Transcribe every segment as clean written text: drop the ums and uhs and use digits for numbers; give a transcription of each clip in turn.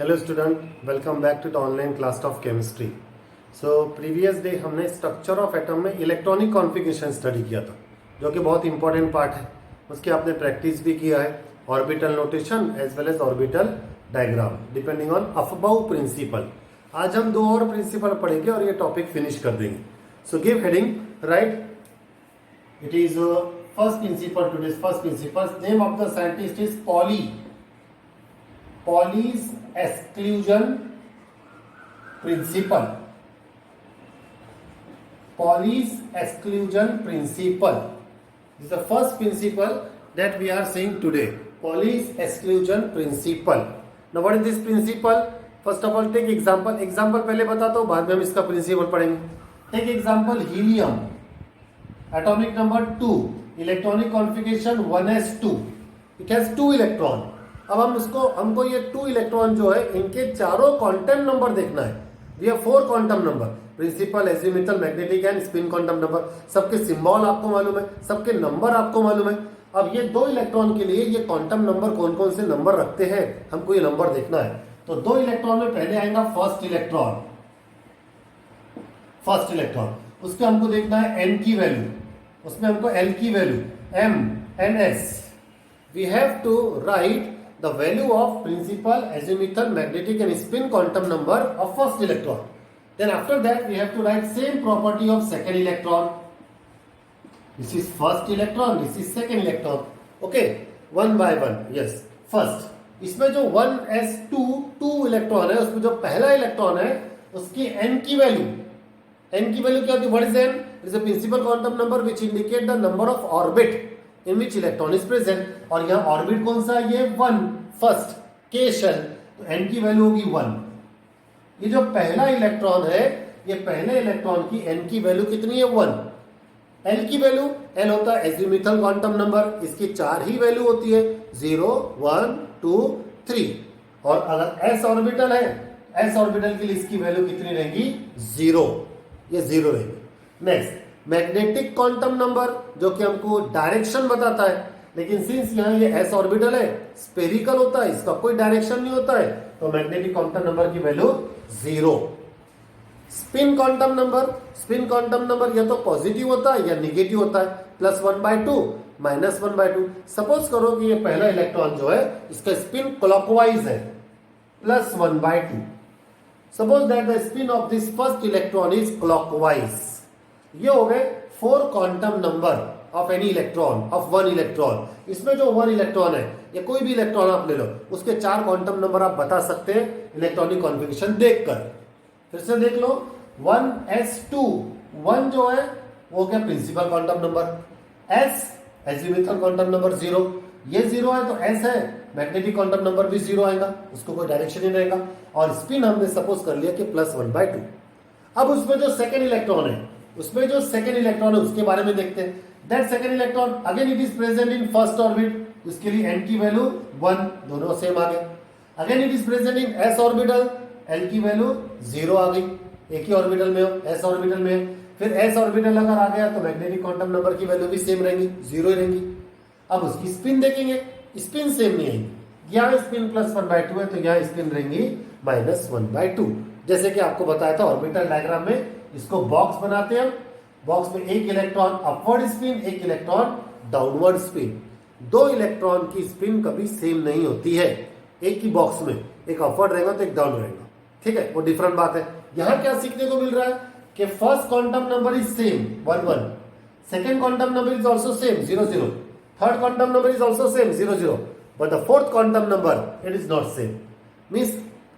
Hello student, welcome back to the online class of chemistry. So previous day हमने structure of atom में electronic configuration study किया था, जो कि बहुत इंपॉर्टेंट पार्ट है। उसकी आपने प्रैक्टिस भी किया है, orbital notation as well as orbital diagram depending on Aufbau principle. आज हम दो और प्रिंसिपल पढ़ेंगे और ये टॉपिक फिनिश कर देंगे। So give heading, right, it is first principle. Today's first principle, name of the scientist is Pauli's exclusion principle. Pauli's exclusion principle is the first principle that we are seeing today. Pauli's exclusion principle. Now what is this principle? First of all take example पहले बताता हूँ, बाद में हम इसका principal पढ़ेंगे। Take example helium, atomic number 2, electronic configuration 1s2, it has 2 electron. अब हमको ये 2 इलेक्ट्रॉन जो है इनके चारों क्वांटम नंबर देखना है। We have 4 quantum number, principal, azimuthal, magnetic and spin quantum number. सबके सिंबल आपको मालूम है, सबके नंबर आपको मालूम है। अब ये 2 इलेक्ट्रॉन के लिए ये क्वांटम नंबर कौन कौन से नंबर रखते हैं, हमको ये नंबर देखना है। तो 2 इलेक्ट्रॉन में पहले आएगा फर्स्ट इलेक्ट्रॉन, उसके हमको देखना है n की वैल्यू, उसमें हमको l की value m and s। We have to write the value of principal, azimuthal, magnetic and spin quantum number of first electron. Then after that we have to write same property of second electron. This is first electron, this is second electron. Okay, one by one. Yes, first इसमें जो 1s2 electron है, उसमें जो पहला electron है उसकी n की value क्या होती है? What is n? It is the principal quantum number which indicate the number of orbit in which electron is present. और यहाँ ऑर्बिट कौन सा है? ये 1 फर्स्ट के शेल, तो n की वैल्यू होगी 1। ये जो पहला इलेक्ट्रॉन है, ये पहले इलेक्ट्रॉन की n की वैल्यू कितनी है? 1। l की वैल्यू, l होता है एजीमुथल क्वांटम नंबर, इसकी 4 ही वैल्यू होती है, 0 1 2 3। और अगर s ऑर्बिटल है, s ऑर्बिटल के लिए इसकी वैल्यू कितनी रहेगी? 0, ये 0 रहेगी। नेक्स्ट मैग्नेटिक क्वांटम नंबर, जो कि हमको डायरेक्शन बताता है, लेकिन सिंस यहाँ ये s ऑर्बिटल है, स्फेरिकल होता है, इसका कोई डायरेक्शन नहीं होता है, तो मैग्नेटिक क्वांटम नंबर की वैल्यू 0। स्पिन क्वांटम नंबर या तो पॉजिटिव होता है या निगेटिव होता है, +1/2 -1/2। सपोज करो कि ये पहला इलेक्ट्रॉन जो है इसका स्पिन क्लॉकवाइज है, +1/2। Suppose that the spin off this first electron is clockwise. ये हो गए 4 quantum number of any electron, of 1 electron. इसमें जो 1 इलेक्ट्रॉन है, या कोई भी इलेक्ट्रॉन आप ले लो, उसके 4 क्वांटम नंबर आप बता सकते हैं इलेक्ट्रॉनिक कॉन्फ़िगरेशन देखकर। फिर से देख लो, 1s2, 1 जो है वो क्या principal quantum number, s azimuthal quantum number 0, ये 0 है तो s है, मैग्नेटिक क्वांटम नंबर भी 0 आएगा, उसको कोई डायरेक्शन नहीं रहेगा। और स्पिन हमने सपोज कर लिया कि +1/2। अब उसमें जो सेकेंड इलेक्ट्रॉन है, उसके बारे में देखते हैं। That second electron again it is present in first orbit, उसके लिए n की वैल्यू 1, दोनों सेम आ गए। Again it is present in s orbital, l की वैल्यू 0 आ गई, एक ही ऑर्बिटल में हो, s ऑर्बिटल में। फिर s ऑर्बिटल अगर आ गया तो मैग्नेटिक क्वांटम नंबर की वैल्यू भी सेम रहेंगी, 0 ही रहेंगी। अब उसकी स्पिन देखेंगे, स्पिन सेम नहीं आएगी। यहाँ स्पिन +1/2 है, तो यहाँ स्पिन रहेंगी -1/2। जैसे कि आपको बताया था ऑर्बिटल डायग्राम में, इसको बॉक्स बनाते हैं। बॉक्स में एक इलेक्ट्रॉन अपवर्ड स्पिन, एक इलेक्ट्रॉन डाउनवर्ड स्पिन। 2 इलेक्ट्रॉन की स्पिन कभी सेम नहीं होती है, एक ही बॉक्स में एक अपवर्ड रहेगा तो एक डाउन रहेगा, ठीक है, वो डिफरेंट बात है। यहां क्या सीखने को मिल रहा है कि first quantum number is same 1 1, second quantum number is also same 0 0, third quantum number is also same 0 0, but the fourth quantum number it is not same. Means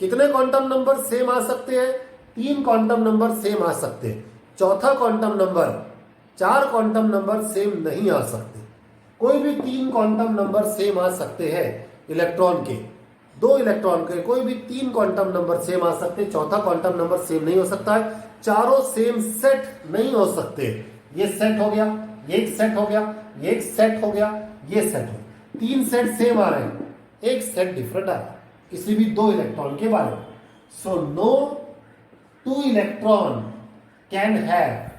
कितने क्वांटम नंबर सेम आ सकते हैं? 3 क्वांटम नंबर सेम आ सकते हैं। चौथा quantum number, 4 quantum number same नहीं आ सकते। कोई भी 3 क्वांटम नंबर सेम आ सकते हैं इलेक्ट्रॉन के, 2 इलेक्ट्रॉन के कोई भी 3 क्वांटम नंबर सेम आ सकते हैं, चौथा क्वांटम नंबर सेम नहीं हो सकता है। चारों सेम सेट नहीं हो सकते। ये सेट हो गया, ये एक सेट हो गया, ये एक सेट हो गया, ये सेट हो गया, 3 सेट सेम आ रहे हैं, एक सेट डिफरेंट आ रहा है किसी भी 2 इलेक्ट्रॉन के बारे में। So no 2 electron can have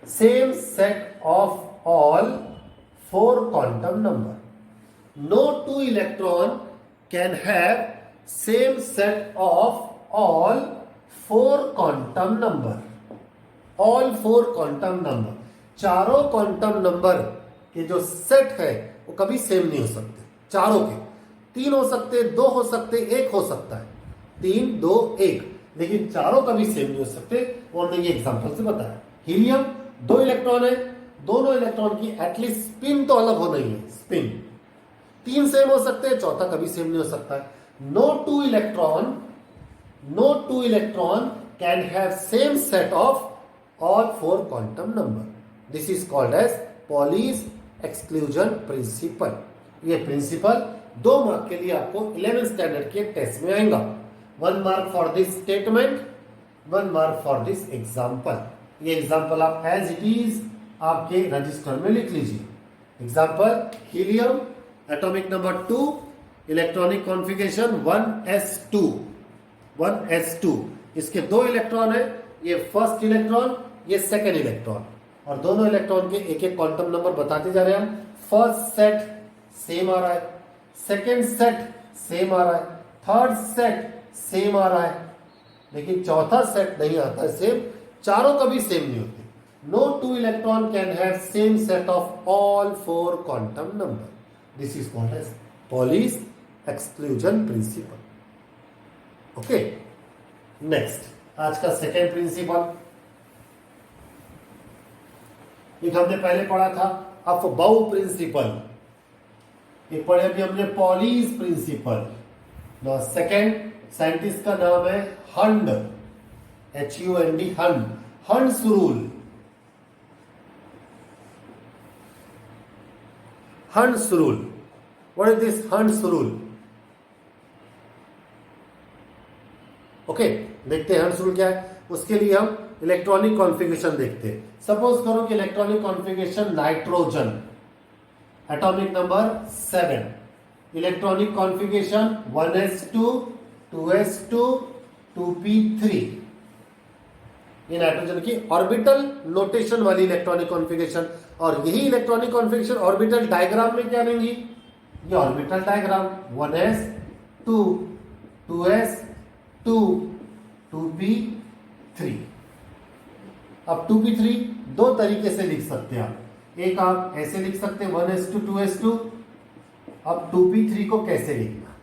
same set of all 4 quantum number. No two electron can have same set of all four quantum number. All four quantum number, चारों क्वांटम नंबर के जो सेट है वो कभी same नहीं हो सकते. चारों के 3 हो सकते, 2 हो सकते, 1 हो सकता है. 3, 2, 1, लेकिन चारों कभी सेम नहीं हो सकते. और मैंने ये एग्जांपल से बताया. हीलियम 2 इलेक्ट्रॉन है, दोनों इलेक्ट्रॉन की एटलीस्ट स्पिन तो अलग होना ही है. स्पिन 3 सेम हो सकते हैं, चौथा कभी सेम नहीं हो सकता है. No two electron can have same set of all 4 quantum number. This is called as Pauli's exclusion principle. ये प्रिंसिपल 2 मार्क के लिए आपको 11th स्टैंडर्ड के टेस्ट में आएगा. 1 mark for this statement, 1 mark for this example. ये example आप as it is आपके रजिस्टर में लिख लीजिए. Example helium atomic number 2, electronic configuration 1s2. 1s2 इसके 2 इलेक्ट्रॉन है. ये फर्स्ट इलेक्ट्रॉन, ये सेकेंड इलेक्ट्रॉन, और दोनों इलेक्ट्रॉन के एक एक क्वांटम नंबर बताते जा रहे हैं हम. फर्स्ट सेट सेम आ रहा है, सेकेंड सेट सेम आ रहा है, थर्ड सेट सेम आ रहा है, लेकिन चौथा सेट नहीं आता है सेम. चारों कभी सेम नहीं होते. No two electron can have same set of all 4 quantum number. This is called as Pauli's exclusion principle. Okay, next आज का सेकेंड प्रिंसिपल. एक हमने पहले पढ़ा था अफबाउ प्रिंसिपल, एक पढ़े अभी हमने पॉलीज प्रिंसिपल. सेकेंड साइंटिस्ट का नाम है Hund, HUND, Hund. Hund's rule. Hund's rule. What is this Hund's rule? Okay, देखते हैं हंड्स रूल क्या है. उसके लिए हम इलेक्ट्रॉनिक कॉन्फ़िगरेशन देखते हैं. सपोज करो कि electronic configuration nitrogen, atomic number 7, electronic configuration 1s2, 2s2, 2p3. ये नाइट्रोजन की ऑर्बिटल नोटेशन वाली इलेक्ट्रॉनिक कॉन्फ़िगरेशन. और यही इलेक्ट्रॉनिक कॉन्फ़िगरेशन ऑर्बिटल डायग्राम में क्या लेंगी? ये orbital diagram 1s2, 2s2, 2p3. अब 2p3 दो तरीके से लिख सकते हैं आप. एक आप ऐसे लिख सकते हैं 1s2, 2s2. अब 2p3 को कैसे लिखना?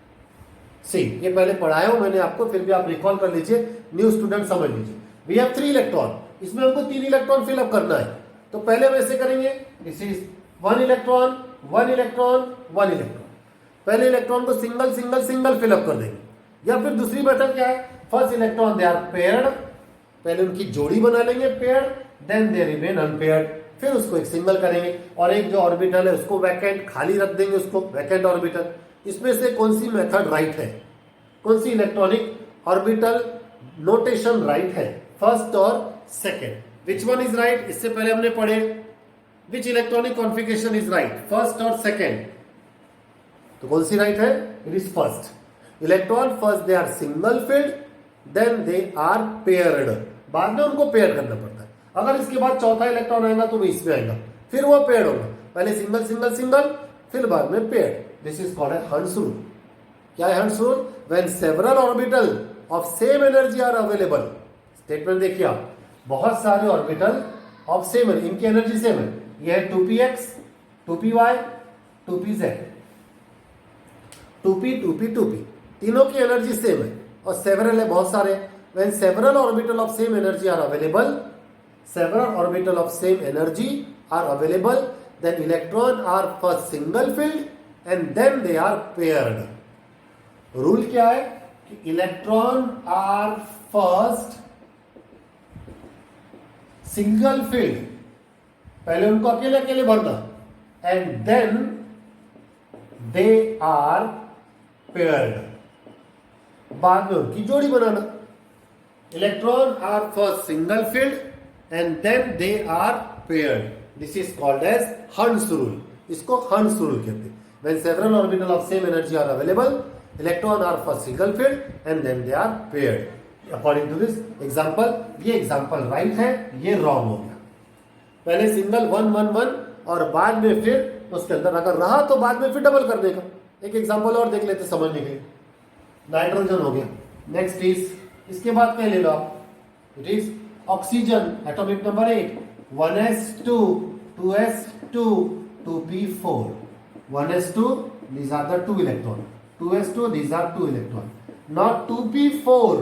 सी, ये पहले पढ़ाया हूं मैंने आपको, फिर भी आप रिकॉल कर लीजिए, न्यू स्टूडेंट समझ लीजिए. वी हैव 3 इलेक्ट्रॉन, इसमें हमको 3 इलेक्ट्रॉन फिलअप करना है. तो पहले हम ऐसे करेंगे, this is 1 electron, 1 electron, 1 electron. पहले इलेक्ट्रॉन को सिंगल सिंगल सिंगल फिलअप कर देंगे. या फिर दूसरी मेथड क्या है? First electron they are paired, पहले उनकी जोड़ी बना लेंगे paired, then they remain unpaired. फिर उसको एक सिंगल करेंगे, और एक जो ऑर्बिटल है उसको वैकेंट खाली रख देंगे, उसको वैकेंट ऑर्बिटल. इसमें से कौन सी मेथड राइट है? कौन सी इलेक्ट्रॉनिक ऑर्बिटल नोटेशन राइट है? फर्स्ट और second. Which one is right? इससे पहले हमने पढ़े which electronic configuration is right, first और सेकेंड. तो कौन सी राइट है? It is first. Electron first they are single filled, then they are paired. बाद में उनको पेयर करना पड़ता है. अगर इसके बाद चौथा इलेक्ट्रॉन आएगा तो वो इसमें आएगा, फिर वो पेयर होगा. पहले सिंगल सिंगल सिंगल, फिर बाद में pair. This is called Hund's rule. क्या है Hund's rule? When several orbital of same energy are available. Statement देखिए आप, बहुत सारे ऑर्बिटल ऑफ सेम, इनकी एनर्जी सेम है. ये है 2px, 2py, 2pz, 2p, 2p, 2p. तीनों की एनर्जी सेम है और सेवरल है, बहुत सारे. When several orbital of same energy are available, several orbital of same energy are available, then electron are first single filled and then they are paired. Rule क्या है कि electron are first single filled, पहले उनको अकेले अकेले भरना, and then they are paired, बाद में उनकी जोड़ी बनाना. Electron are first single filled and then they are paired. This is called as Hund's rule. इसको Hund's rule कहते हैं. When several orbitals of same energy are available, electrons are first single filled and then they are paired. According to this example, ये example right है, ये wrong हो गया. पहले single 1 1 1 और बाद में फिर उसके अंदर अगर रहा तो बाद में फिर डबल कर देगा. एक एग्जांपल और देख लेते समझने के लिए। नाइट्रोजन हो गया, नेक्स्ट इज, इसके बाद क्या ले लो आप, it is oxygen, atomic number 8, 1s2 2s2 2p4, 1s2 these are the 2 electron, 2s2 these are 2 electron, not 2p4।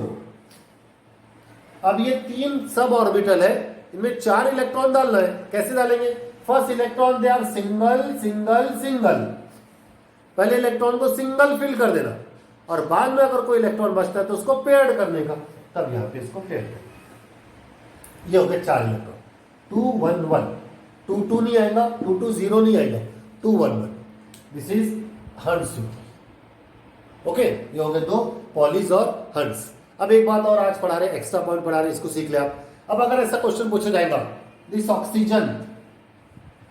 अब ये 3 सब ऑर्बिटल है, इनमें 4 इलेक्ट्रॉन डालना है, कैसे डालेंगे? First electron they are single single single, पहले इलेक्ट्रॉन को सिंगल फिल कर देना और बाद में अगर कोई इलेक्ट्रॉन बचता है तो उसको पेयर्ड करने का, तब यहां पे इसको पेयर्ड करना। ये हो गए 4 इलेक्ट्रॉन, 2 1 1, 2 2 नहीं आएगा, 2 2 0 नहीं आएगा, 2 1 1, दिस इज हंस। ओके, ये हो गए 2 पॉलीज और हंस। अब एक बात और आज पढ़ा रहे, एक्स्ट्रा पॉइंट पढ़ा रहे, इसको सीख ले आप। अब अगर ऐसा क्वेश्चन पूछा जाएगा, this oxygen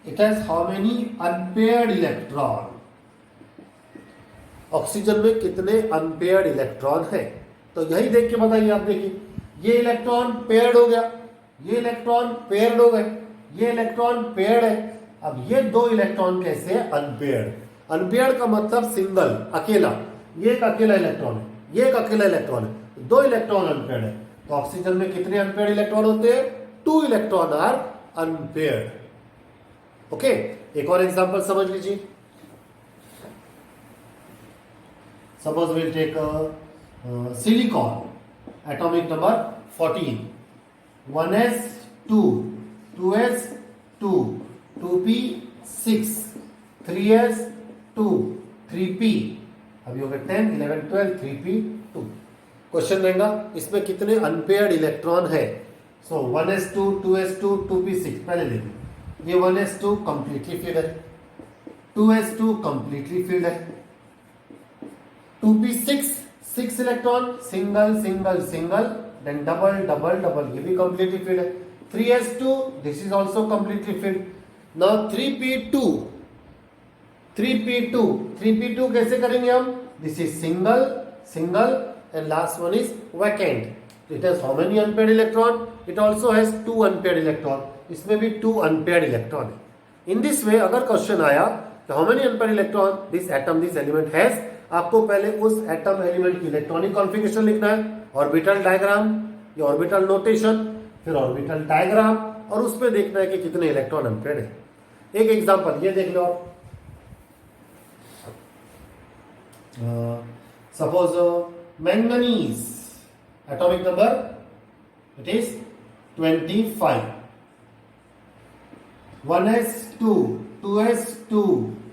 it has how many unpaired electron, oxygen में कितने अनपेयर्ड इलेक्ट्रॉन है, तो यही देख के बताइए आप। देखिए ये इलेक्ट्रॉन पेयर्ड हो गया, ये इलेक्ट्रॉन पेयर्ड हो गए, ये इलेक्ट्रॉन पेयर्ड है। अब ये 2 इलेक्ट्रॉन कैसे है? अनपेयर्ड। अनपेयर्ड का मतलब सिंगल, अकेला, ये एक अकेला इलेक्ट्रॉन है, ये एक अकेला इलेक्ट्रॉन है, 2 इलेक्ट्रॉन अनपेयर्ड है। तो ऑक्सीजन में कितने अनपेयर्ड इलेक्ट्रॉन होते हैं? 2 इलेक्ट्रॉन आर अनपेयर्ड। ओके, एक और एग्जांपल समझ लीजिए। Suppose will take silicon, atomic number 14, 1s2 2s2 2p6 3s2 3p, अभी हो गए 10 11 12 3p2। क्वेश्चन रहेगा इसमें कितने अनपेयर्ड इलेक्ट्रॉन है। सो 1s2 2s2 2p6, पहले देखिए ये 1s2 कंप्लीटली फिल्ड है, 2s2 कंप्लीटली फिल्ड है, 2p6 6 electron single single single, then double double double, ये भी कंप्लीटली फिल्ड है, 3s2 this is also completely filled. Now 3p2 3p2 कैसे करेंगे हम? This is single single and last one is vacant. It has how many unpaired electron? It also has 2 unpaired electron. इसमें भी 2 unpaired electron है। In this way अगर question आया तो how many unpaired electron this atom this element has, आपको पहले उस atom element की इलेक्ट्रॉनिक कॉन्फ़िगरेशन लिखना है, ऑर्बिटल डायग्राम या ऑर्बिटल नोटेशन, फिर ऑर्बिटल डायग्राम, और उसमें देखना है कि कितने इलेक्ट्रॉन अनपेयर्ड है। एक एग्जांपल ये देख लो, suppose manganese, atomic number it is 25, 1s2 2s2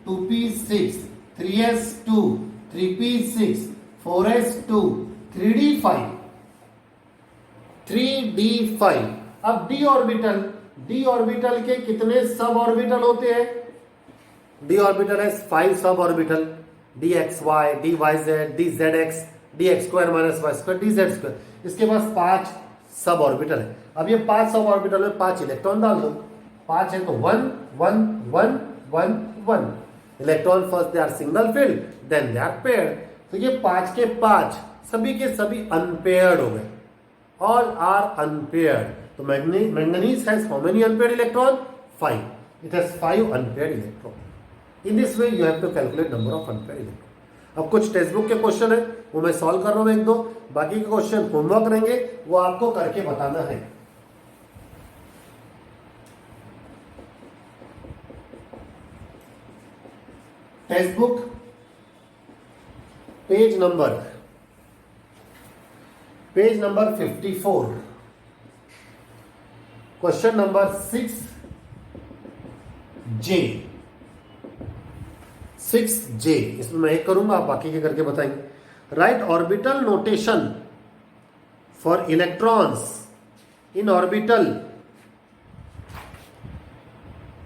2p6 3s2 3p6 4s2 3d5 3d5। अब d ऑर्बिटल के कितने सब ऑर्बिटल होते हैं? d ऑर्बिटल है 5 सब orbital, dxy dyz dzx dx square minus y square dz square. इसके पास 5 सब ऑर्बिटल है। अब ये 5 सब ऑर्बिटल में 5 इलेक्ट्रॉन डाल दो, 5 है तो 1 1 1 1 1 electron, first they are single filled then they are paired. तो ये 5 के 5 सभी के सभी अनपेयर्ड हो गए, ऑल आर अनपेयर्ड। तो manganese has how many unpaired electron? 5, it has 5 unpaired electron. In this way you have to calculate number of unpaired electron. अब कुछ टेक्स्ट बुक के क्वेश्चन है वो मैं सॉल्व कर रहा हूं 1-2, बाकी के क्वेश्चन होमवर्क रहेंगे वो आपको करके बताना है। Text book page number 54, question number 6J, इसमें मैं एक करूंगा, आप बाकी के करके बताएंगे। Write orbital notation for electrons in orbital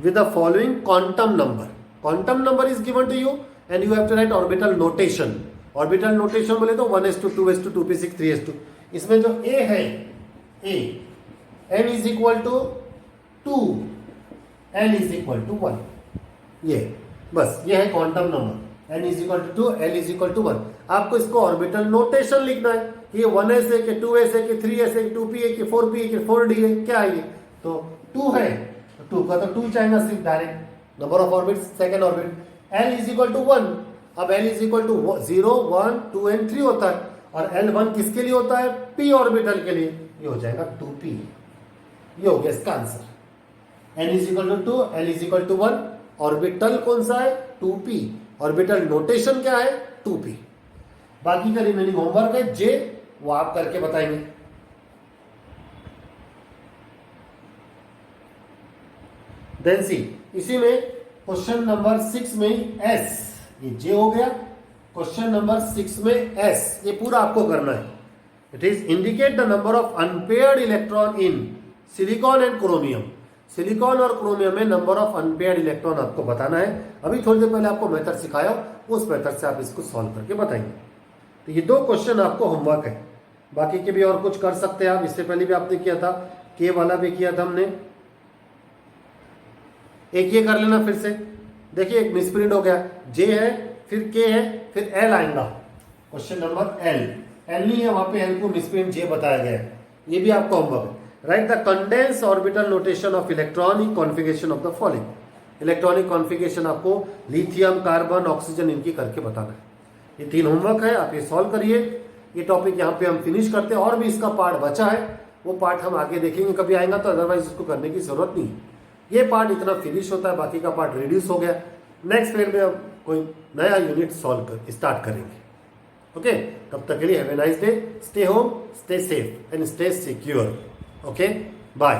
with the following quantum number. Quantum number is given to you and you have to write orbital notation. Orbital notation बोले तो 1s2 2s2 2p6 3s2। इसमें जो A है, A n is equal to 2, l is equal to 1, ये बस ये है quantum number, n is equal to 2, l is equal to 1। आपको इसको ऑर्बिटल नोटेशन लिखना है कि ये 1s है कि 2s है कि 3s है कि 2p है कि 4p है कि 4d है, क्या है ये? तो 2 है तो 2 का तो 2 चाहेगा सिर्फ direct, number of orbit second orbit. l is equal to 1, अब L is equal to 0, 1, 2 and 3 होता है, और L1 किसके लिए होता है? p ऑर्बिटल के लिए, ये हो जाएगा 2p। ये हो गया इसका answer. n is equal to 2, L is equal to 1, orbital कौन सा है? 2p, ऑर्बिटल नोटेशन क्या है? 2p। बाकी का रिमेनिंग होमवर्क है जे, वो आप करके बताएंगे। देन सी, इसी में क्वेश्चन नंबर 6 में एस, ये जे हो गया। क्वेश्चन नंबर 6 में एस, ये पूरा आपको करना है। It is indicate the number of unpaired electron in silicon and chromium. Silicon और क्रोमियम में नंबर ऑफ अनपेयर्ड इलेक्ट्रॉन आपको बताना है। अभी थोड़ी देर पहले आपको मेथड सिखाया, उस मेथड से आप इसको सॉल्व करके बताएंगे। तो ये 2 क्वेश्चन आपको होमवर्क है, बाकी के भी और कुछ कर सकते हैं आप। इससे पहले भी आपने किया था, के वाला भी किया था हमने। एक ये कर लेना फिर से। देखिए एक मिसप्रिंट हो गया, जे है, फिर के है, फिर एल आएगा। क्वेश्चन नंबर एल नहीं है, वहां पे एल को मिसप्रिंट जे बताया गया है। ये भी आपका होमवर्क है। Right the condense orbital notation of electronic configuration of the following. Electronic configuration आपको लिथियम, कार्बन, ऑक्सीजन इनकी करके बताना है। ये 3 होमवर्क है, आप ये सॉल्व करिए। ये टॉपिक यहाँ पे हम फिनिश करते हैं, और भी इसका पार्ट बचा है, वो पार्ट हम आगे देखेंगे कभी आएगा तो, अदरवाइज इसको करने की जरूरत नहीं है। ये पार्ट इतना फिनिश होता है, बाकी का पार्ट रिड्यूस हो गया। नेक्स्ट पीरियड में हम कोई नया यूनिट स्टार्ट करेंगे। ओके, तब तक के लिए have a nice day, stay home, stay safe and stay secure. Okay, bye.